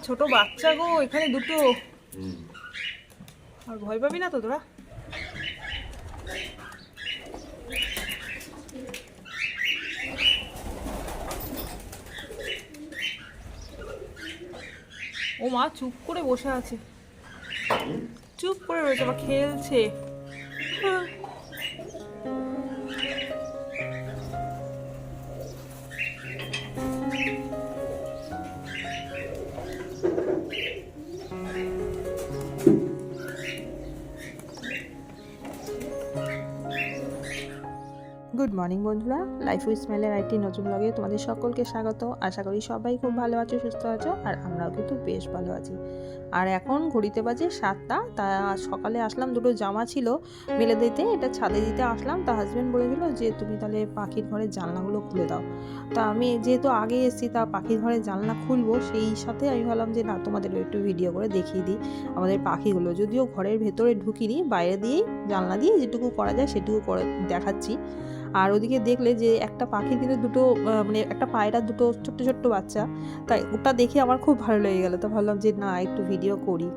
ছোট বাচ্চা গো এখানে দুটো। আর ভয় পাবি না তো তোরা? ও মা চুপ করে বসে আছে, চুপ করে রয়েছে, আবার খেলছে। গুড মর্নিং বন্ধুরা, লাইফ উইথ স্মাইলের আরেকটি নতুন ব্লগে তোমাদের সকলকে স্বাগত। আশা করি সবাই খুব ভালো আছো, সুস্থ আছো, আর আমরাও কিন্তু বেশ ভালো আছি। আর এখন ঘড়িতে বাজে 7টা। তা সকালে আসলাম, দুটো জামা ছিল মেলে দিতে, এটা ছাদে দিতে আসলাম। তা হাজব্যান্ড বলেছিল যে তুমি তাহলে পাখির ঘরের জানলাগুলো খুলে দাও। তা আমি যেহেতু আগে এসেছি, তা পাখির ঘরের জানলা খুলবো, সেই সাথে আমি ভাবলাম যে না, তোমাদেরও একটু ভিডিও করে দেখিয়ে দিই আমাদের পাখিগুলো। যদিও ঘরের ভেতরে ঢুকিনি, বাইরে দিয়েই জানলা দিয়ে যেটুকু করা যায় সেটুকু করে দেখাচ্ছি। আর ওদিকে দেখলে যে একটা পাখির কিন্তু দুটো মানে একটা পায়রা দুটো ছোট্ট ছোট্ট বাচ্চা, তাই ওটা দেখে আমার খুব ভালো লেগে গেলো। তো ভাবলাম যে না, একটু ভিডিও করি।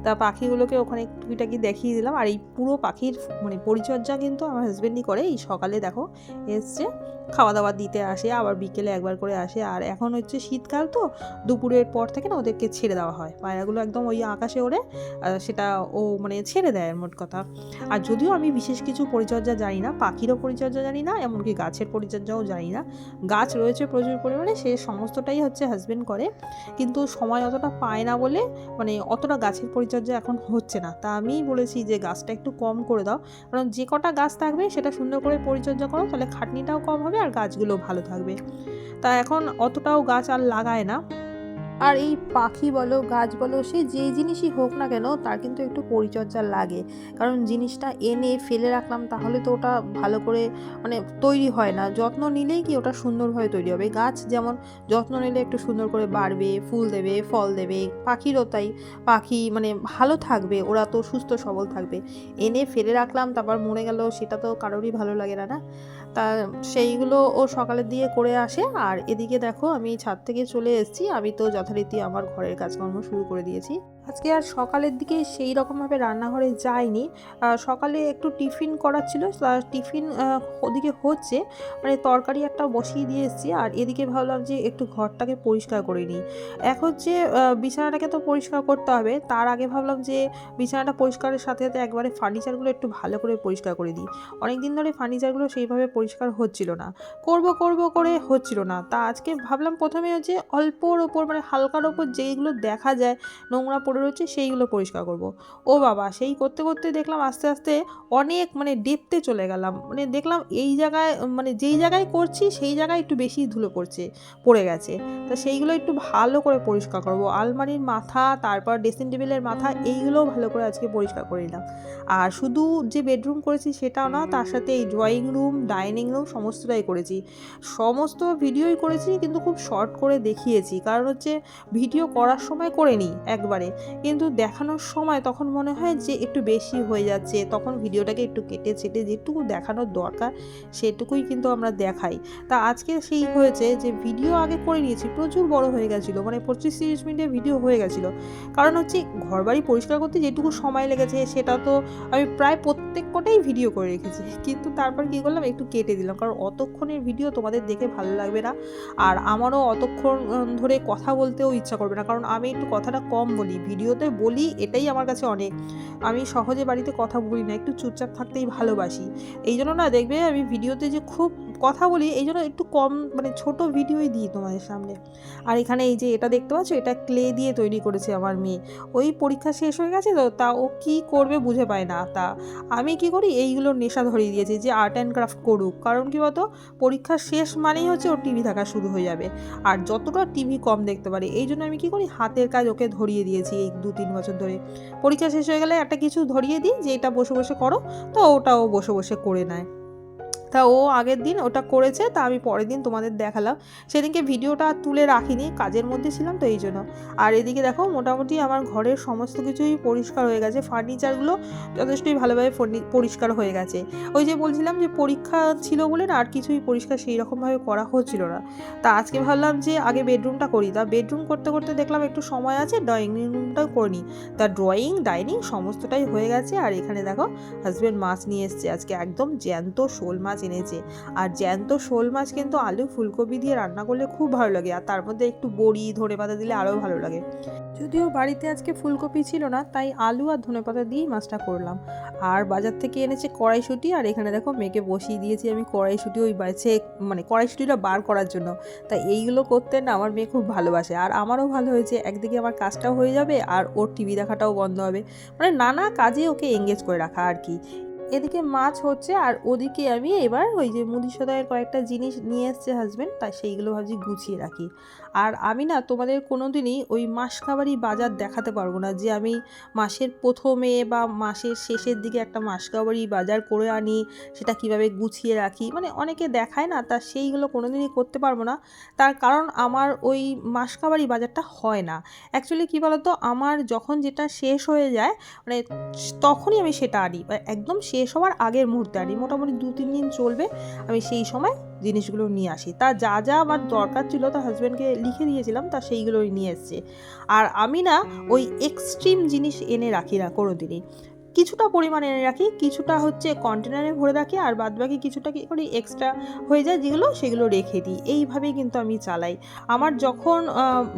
তা পাখিগুলোকে ওখানে টুকিটাকি দেখিয়ে দিলাম। আর এই পুরো পাখির মানে পরিচর্যা কিন্তু আমার হাজব্যান্ডই করে। এই সকালে দেখো এসছে, খাওয়া দাওয়া দিতে আসে, আবার বিকেলে একবার করে আসে। আর এখন হচ্ছে শীতকাল, তো দুপুরের পর থেকে না ওদেরকে ছেড়ে দেওয়া হয়। পায়রাগুলো একদম ওই আকাশে ওড়ে, সেটা ও মানে ছেড়ে দেয় মোট কথা। আর যদিও আমি বিশেষ কিছু পরিচর্যা জানি না, পাখিরও পরিচর্যা জানি না, এমনকি গাছের পরিচর্যাও জানি না। গাছ রয়েছে প্রচুর পরিমাণে, সে সমস্তটাই হচ্ছে হাজব্যান্ড করে, কিন্তু সময় অতটা পায় না বলে মানে অতটা গাছের পরিচর্যা এখন হচ্ছে না। তা আমিই বলেছি যে গাছটা একটু কম করে দাও, কারণ যে কটা গাছ থাকবে সেটা সুন্দর করে পরিচর্যা করো, তাহলে খাটনিটাও কম হবে আর গাছগুলো ভালো থাকবে। তা এখন অতটাও গাছ আর লাগায় না। আর এই পাখি বলো, গাছ বলো, সে যেই জিনিসই হোক না কেন, তার কিন্তু একটু পরিচর্যা লাগে। কারণ জিনিসটা এনে ফেলে রাখলাম তাহলে তো ওটা ভালো করে মানে তৈরি হয় না। যত্ন নিলেই কি ওটা সুন্দরভাবে তৈরি হবে। গাছ যেমন যত্ন নিলে একটু সুন্দর করে বাড়বে, ফুল দেবে, ফল দেবে। পাখিরও তাই, পাখি মানে ভালো থাকবে, ওরা তো সুস্থ সবল থাকবে। এনে ফেলে রাখলাম তারপর মরে গেল, সেটা তো কারোরই ভালো লাগে না, না? তা সেইগুলো ও সকালের দিকে করে আসে। আর এদিকে দেখো আমি ছাদ থেকে চলে এসেছি, আমি তো যথারীতি আমার ঘরের কাজকর্ম শুরু করে দিয়েছি। আজকে আর সকালের দিকে সেই রকমভাবে রান্নাঘরে যাইনি। সকালে একটু টিফিন করার ছিল, টিফিন ওদিকে হচ্ছে, মানে তরকারি একটা বসিয়ে দিয়ে এসেছি। আর এদিকে ভাবলাম যে একটু ঘরটাকে পরিষ্কার করে নিই। এক হচ্ছে বিছানাটাকে তো পরিষ্কার করতে হবে, তার আগে ভাবলাম যে বিছানাটা পরিষ্কারের সাথে সাথে একবারে ফার্নিচারগুলো একটু ভালো করে পরিষ্কার করে দিই। অনেকদিন ধরে ফার্নিচারগুলো সেইভাবে পরিষ্কার হচ্ছিল না, করব করব করে হচ্ছিল না। তা আজকে ভাবলাম প্রথমে হচ্ছে অল্পর ওপর মানে হালকার ওপর যেইগুলো দেখা যায় নোংরা পড়ে রয়েছে সেইগুলো পরিষ্কার করব। ও বাবা, সেই করতে করতে দেখলাম আস্তে আস্তে অনেক মানে ডেপতে চলে গেলাম। মানে দেখলাম এই জায়গায় মানে যেই জায়গায় করছি সেই জায়গায় একটু বেশি ধুলো পড়ে গেছে। তা সেইগুলো একটু ভালো করে পরিষ্কার করব। আলমারির মাথা, তারপর ড্রেসিং টেবিলের মাথা, এইগুলোও ভালো করে আজকে পরিষ্কার করে নিলাম। আর শুধু যে বেডরুম করেছি সেটাও না, তার সাথে এই ড্রয়িং রুম, ডাইনিং রুম সমস্তটাই করেছি। সমস্ত ভিডিওই করেছি, কিন্তু খুব শর্ট করে দেখিয়েছি, কারণ হচ্ছে ভিডিও করার সময় করে নিই একবারে, কিন্তু দেখানোর সময় তখন মনে হয় যে একটু বেশি হয়ে যাচ্ছে, তখন ভিডিওটাকে একটু কেটে ছেটে যেটুকু দেখানোর দরকার সেটুকুই কিন্তু আমরা দেখাই। তা আজকে সেই হয়েছে যে ভিডিও আগে করে নিয়েছি, প্রচুর বড় হয়ে গেছিলো, মানে 25-30 মিনিটের ভিডিও হয়ে গেছিলো। কারণ হচ্ছে ঘরবাড়ি পরিষ্কার করতে যেটুকু সময় লেগেছে সেটা তো আমি প্রায় প্রত্যেক কটাই ভিডিও করে রেখেছি, কিন্তু তারপর কী করলাম, একটু কেটে দিলাম, কারণ অতক্ষণের ভিডিও তোমাদের দেখে ভালো লাগবে না, আর আমারও অতক্ষণ ধরে কথা বলতেও ইচ্ছা করবে না, কারণ আমি একটু কথাটা কম বলি, ভিডিওতে বলি, এটাই আমার কাছে অনেক। আমি সহজে বাড়িতে কথা বলি না, একটু চুপচাপ থাকতেই ভালোবাসি। এই জন্য না, দেখবে আমি ভিডিওতে যে খুব কথা বলি, এই জন্য একটু কম মানে ছোট ভিডিওই দিই তোমাদের সামনে। আর এখানে এই যে এটা দেখতে পাচ্ছ, এটা ক্লে দিয়ে তৈরি করেছে আমার মেয়ে। ওই পরীক্ষা শেষ হয়ে গেছে তো, তা ও কী করবে বুঝে পায় না। তা আমি কি করি, এইগুলোর নেশা ধরিয়ে দিয়েছি যে আর্ট অ্যান্ড ক্রাফট করুক, কারণ কি বলতো, পরীক্ষা শেষ মানেই হচ্ছে ওর টিভি দেখা শুরু হয়ে যাবে, আর যতটা টিভি কম দেখতে পারে। এই জন্য আমি কি করি, হাতের কাজ ওকে ধরিয়ে দিয়েছি এই 2-3 বছর ধরে। পরীক্ষা শেষ হয়ে গেলে একটা কিছু ধরিয়ে দিই যে এটা বসে বসে করো, তো ওটাও বসে বসে করে নেয়। তা ও আগের দিন ওটা করেছে, তা আমি পরের দিন তোমাদের দেখালাম। সেদিনকে ভিডিওটা তুলে রাখিনি, কাজের মধ্যে ছিলাম তো এই জন্য। আর এদিকে দেখো মোটামুটি আমার ঘরের সমস্ত কিছুই পরিষ্কার হয়ে গেছে, ফার্নিচারগুলো যথেষ্টই ভালোভাবে পরিষ্কার হয়ে গেছে। ওই যে বলছিলাম যে পরীক্ষা ছিল বলে না আর কিছুই পরিষ্কার সেই রকমভাবে করা হচ্ছিল না। তা আজকে ভাবলাম যে আগে বেডরুমটা করি। তা বেডরুম করতে করতে দেখলাম একটু সময় আছে, ড্রয়িং রুমটাও করে নিই। তা ড্রয়িং ডাইনিং সমস্তটাই হয়ে গেছে। আর এখানে দেখো হাজব্যান্ড মাছ নিয়ে এসছে, আজকে একদম জ্যান্ত শোল মাছ এনেছে। আর জ্যান্ত শোল মাছ কিন্তু আলু ফুলকপি দিয়ে রান্না করলে খুব ভালো লাগে, আর তার মধ্যে একটু বড়ি ধনেপাতা দিলে আরও ভালো লাগে। যদিও বাড়িতে আজকে ফুলকপি ছিল না, তাই আলু আর ধনেপাতা দিয়েই মাছটা করলাম। আর বাজার থেকে এনেছে কড়াইশুঁটি, আর এখানে দেখো মেয়েকে বসিয়ে দিয়েছি আমি কড়াইশুঁটি ওই বাড়ছে মানে কড়াইশুঁটিটা বার করার জন্য। তাই এইগুলো করতে না আমার মেয়ে খুব ভালোবাসে, আর আমারও ভালো হয়েছে, একদিকে আমার কাজটাও হয়ে যাবে আর ওর টিভি দেখাটাও বন্ধ হবে, মানে নানা কাজে ওকে এঙ্গেজ করে রাখা আর কি। এদিকে মাছ হচ্ছে, আর ওদিকে আমি এবার ওই যে মুদি সদাইয়ের কয়েকটা জিনিস নিয়ে এসছে হাজব্যান্ড, তাই সেইগুলো ভাবছি গুছিয়ে রাখি। আর আমি না তোমাদের কোনো দিনই ওই মাসকাবারি বাজার দেখাতে পারবো না, যে আমি মাসের প্রথমে বা মাসের শেষের দিকে একটা মাসকাবারি বাজার করে আনি, সেটা কিভাবে গুছিয়ে রাখি, মানে অনেকে দেখায় না, তা সেইগুলো কোনো দিনই করতে পারবো না। তার কারণ আমার ওই মাসকাবারি বাজারটা হয় না। অ্যাকচুয়ালি কী বলতো, আমার যখন যেটা শেষ হয়ে যায় মানে তখনই আমি সেটা আনি, একদম শেষ হওয়ার আগের মুহূর্তে আনি, মোটামুটি 2-3 দিন চলবে, আমি সেই সময় জিনিসগুলো নিয়ে আসি। তা যা যা আমার দরকার ছিল তার হাজব্যান্ডকে লিখে দিয়েছিলাম, তা সেইগুলোই নিয়ে এসছে। আর আমি না ওই এক্সট্রিম জিনিস এনে রাখি না কোনো দিনই, কিছুটা পরিমাণে এনে রাখি, কিছুটা হচ্ছে কন্টেনারে ভরে রাখি, আর বাদবাকি কিছুটা কী করি এক্সট্রা হয়ে যায় যেগুলো সেগুলো রেখে দিই। এইভাবেই কিন্তু আমি চালাই। আমার যখন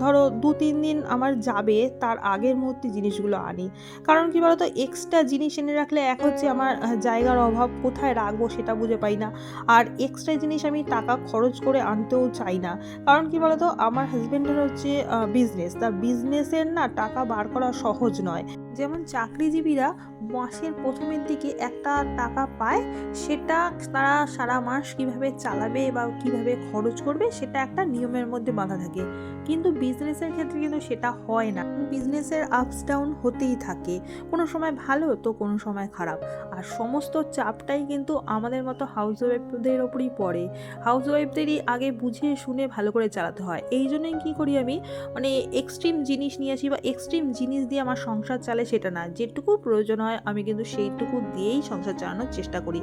ধরো 2-3 দিন আমার যাবে তার আগের মুহূর্তে জিনিসগুলো আনি। কারণ কী বলতো, এক্সট্রা জিনিস এনে রাখলে এক হচ্ছে আমার জায়গার অভাব, কোথায় রাখবো সেটা বুঝে পাই না। আর এক্সট্রা জিনিস আমি টাকা খরচ করে আনতেও চাই না। কারণ কী বলতো, আমার হাজব্যান্ডের হচ্ছে বিজনেস, তা বিজনেসের না টাকা বার করা সহজ নয়। যেমন চাকরিজীবীরা মাসের প্রথমের দিকে একটা টাকা পায়, সেটা তারা সারা মাস কিভাবে চালাবে বা কিভাবে খরচ করবে সেটা একটা নিয়মের মধ্যে বাঁধা থাকে। কিন্তু বিজনেসের ক্ষেত্রে কিন্তু সেটা হয় না। বিজনেসের আপস ডাউন হতেই থাকে, কোনো সময় ভালো তো কোনো সময় খারাপ। আর সমস্ত চাপটাই কিন্তু আমাদের মতো হাউস ওয়াইফদের ওপরই পড়ে। হাউস ওয়াইফদেরই আগে বুঝে শুনে ভালো করে চালাতে হয়। এই জন্যই কী করি আমি, মানে এক্সট্রিম জিনিস নিয়ে আসি, বা এক্সট্রিম জিনিস দিয়ে আমার সংসার চালে সেটা না, যেটুকু প্রয়োজন হয় আমি কিন্তু সেইটুকু দিয়েই সংসার চালানোর চেষ্টা করি।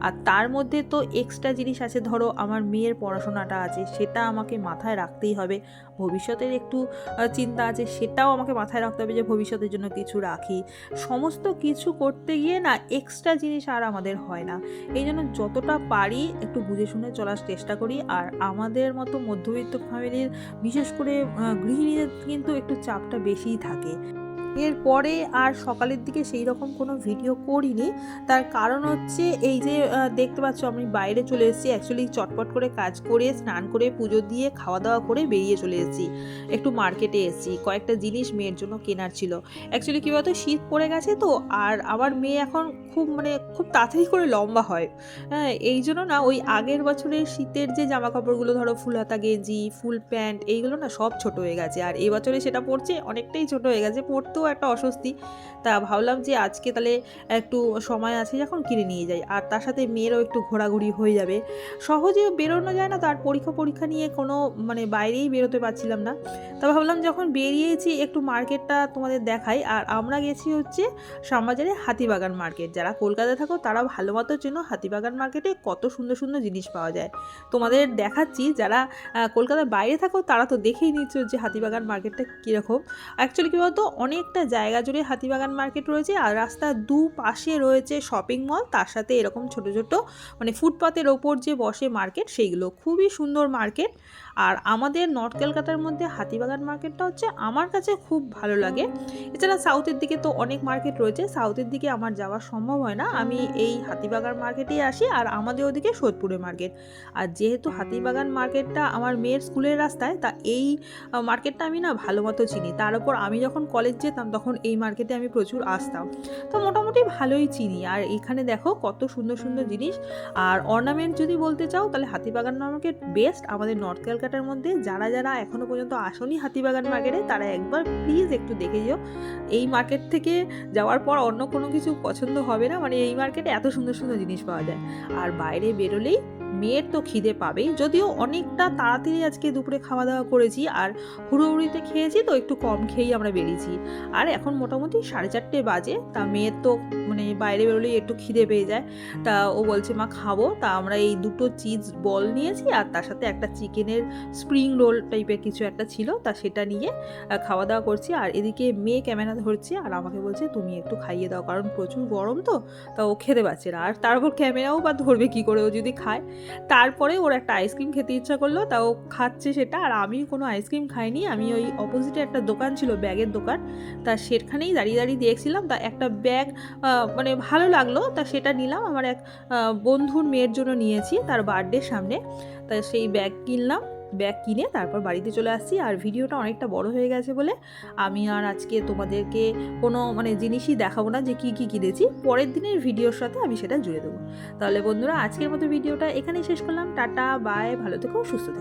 আর তার মধ্যে তো এক্সট্রা জিনিস আছে, ধরো আমার মেয়ের পড়াশোনাটা আছে, সেটা আমাকে মাথায় রাখতেই হবে। ভবিষ্যতের একটু চিন্তা আছে, সেটাও আমাকে মাথায় রাখতে হবে যে ভবিষ্যতের জন্য কিছু রাখি। সমস্ত কিছু করতে গিয়ে না এক্সট্রা জিনিস আর আমাদের হয় না। এই জন্য যতটা পারি একটু বুঝে শুনে চলার চেষ্টা করি। আর আমাদের মতো মধ্যবিত্ত ফ্যামিলির বিশেষ করে গৃহিণীদের কিন্তু একটু চাপটা বেশিই থাকে। এরপরে আর সকালের দিকে সেই রকম কোনো ভিডিও করিনি। তার কারণ হচ্ছে এই যে দেখতে পাচ্ছ আমি বাইরে চলে এসেছি, অ্যাকচুয়ালি চটপট করে কাজ করে স্নান করে পুজো দিয়ে খাওয়া দাওয়া করে বেরিয়ে চলে এসেছি, একটু মার্কেটে এসেছি, কয়েকটা জিনিস মেয়ের জন্য কেনার ছিল। অ্যাকচুয়ালি কী বলতো, শীত পড়ে গেছে তো, আর আমার মেয়ে এখন খুব তাড়াতাড়ি করে লম্বা হয়। হ্যাঁ, এই জন্য না ওই আগের বছরের শীতের যে জামা কাপড়গুলো ধরো ফুল হাতা গেঞ্জি, ফুল প্যান্ট, এইগুলো না সব ছোট হয়ে গেছে, আর এবছরে সেটা পড়ছে অনেকটাই ছোট হয়ে গেছে, পড়তেও একটা অস্বস্তি। তা ভাবলাম যে আজকে তাহলে একটু সময় আছে যখন কিনে নিয়ে যাই, আর তার সাথে মেয়েরও একটু ঘোরাঘুরি হয়ে যাবে। সহজে বেরোনো যায় না, তার পরীক্ষা নিয়ে কোনো মানে বাইরেই বেরোতে পারছিলাম না। তা ভাবলাম যখন বেরিয়েছি একটু মার্কেটটা তোমাদের দেখাই। আর আমরা গেছি হচ্ছে শ্যামবাজারে হাতিবাগান মার্কেট। যারা কলকাতায় থাকো তারা ভালো মতো চেনো, হাতিবাগান মার্কেটে কত সুন্দর সুন্দর জিনিস পাওয়া যায়। তোমাদের দেখাচ্ছি, যারা কলকাতার বাইরে থাকো তারা তো দেখেই নিচ্ছ যে হাতিবাগান মার্কেটটা কীরকম। অ্যাকচুয়ালি কী বলতো, অনেকটা জায়গা জুড়ে হাতিবাগান মার্কেট রয়েছে, আর রাস্তার দুপাশে রয়েছে শপিং মল, তার সাথে এরকম ছোট ছোট মানে ফুটপাতের ওপর যে বসে মার্কেট, সেইগুলো খুবই সুন্দর মার্কেট। আর আমাদের নর্থ কলকাতার মধ্যে হাতিবাগান মার্কেটটা হচ্ছে আমার কাছে খুব ভালো লাগে। এছাড়া সাউথের দিকে তো অনেক মার্কেট রয়েছে, সাউথের দিকে আমার যাওয়া সম্ভব হয় না, আমি এই হাতিবাগান মার্কেটেই আসি। আর আমাদের ওদিকে সোদপুরে মার্কেট। আর যেহেতু হাতিবাগান মার্কেটটা আমার মেয়ের স্কুলের রাস্তায়, তা এই মার্কেটটা আমি না ভালো মতো চিনি। তার উপর আমি যখন কলেজ যেতাম তখন এই মার্কেটে আমি প্রচুর আসতাম, তো মোটামুটি ভালোই চিনি। আর এখানে দেখো কত সুন্দর সুন্দর জিনিস। আর অর্নামেন্ট যদি বলতে চাও তাহলে হাতিবাগান মার্কেট বেস্ট। আমাদের নর্থ ক্যালকাটার মধ্যে যারা যারা এখনও পর্যন্ত আসনি হাতিবাগান মার্কেটে তারা একবার প্লিজ একটু দেখে যেও। এই মার্কেট থেকে যাওয়ার পর অন্য কোনো কিছু পছন্দ হবে না, মানে এই মার্কেটে এত সুন্দর সুন্দর জিনিস পাওয়া যায়। আর বাইরে বেরোলেই মেয়ের তো খিদে পাবেই, যদিও অনেকটা তাড়াতাড়ি আজকে দুপুরে খাওয়া দাওয়া করেছি আর হুড়োহুড়িতে খেয়েছি, তো একটু কম খেয়েই আমরা বেরিয়েছি। আর এখন মোটামুটি 4:30 বাজে, তা মেয়ের তো মানে বাইরে বেরোলেই একটু খিদে পেয়ে যায়। তা ও বলছে মা খাবো, তা আমরা এই 2টো চিজ বল নিয়েছি আর তার সাথে একটা চিকেনের স্প্রিং রোল টাইপের কিছু একটা ছিল, তা সেটা নিয়ে খাওয়া দাওয়া করছি। আর এদিকে মেয়ে ক্যামেরা ধরছে আর আমাকে বলছে তুমি একটু খাইয়ে দাও, কারণ প্রচুর গরম তো, তা ও খেতে পারছে না। আর তারপর ক্যামেরাও বা ধরবে কী করে ও যদি খায়। তারপরে ওর একটা আইসক্রিম খেতে ইচ্ছা করলো, তা ও খাচ্ছে সেটা, আর আমি কোনো আইসক্রিম খাইনি। আমি ওই অপোজিটে একটা দোকান ছিল, ব্যাগের দোকান, তা সেখানেই দাঁড়িয়ে দাঁড়িয়ে দেখছিলাম। তা একটা ব্যাগ মানে ভালো লাগলো, তা সেটা নিলাম। আমার এক বন্ধুর মেয়ের জন্য নিয়েছি, তার বার্থডের সামনে, তা সেই ব্যাগ কিনলাম। ব্যাগ কিনে তারপর বাড়িতে চলে আসছি। আর ভিডিওটা অনেকটা বড় হয়ে গেছে বলে আমি আর আজকে তোমাদেরকে কোনো মানে জিনিসই দেখাবো না যে কী কী কিনেছি, পরের দিনের ভিডিওর সাথে আমি সেটা জুড়ে দেবো। তাহলে বন্ধুরা, আজকের মতো ভিডিওটা এখানেই শেষ করলাম। টাটা, বাই, ভালো থেকো, সুস্থ থেকো।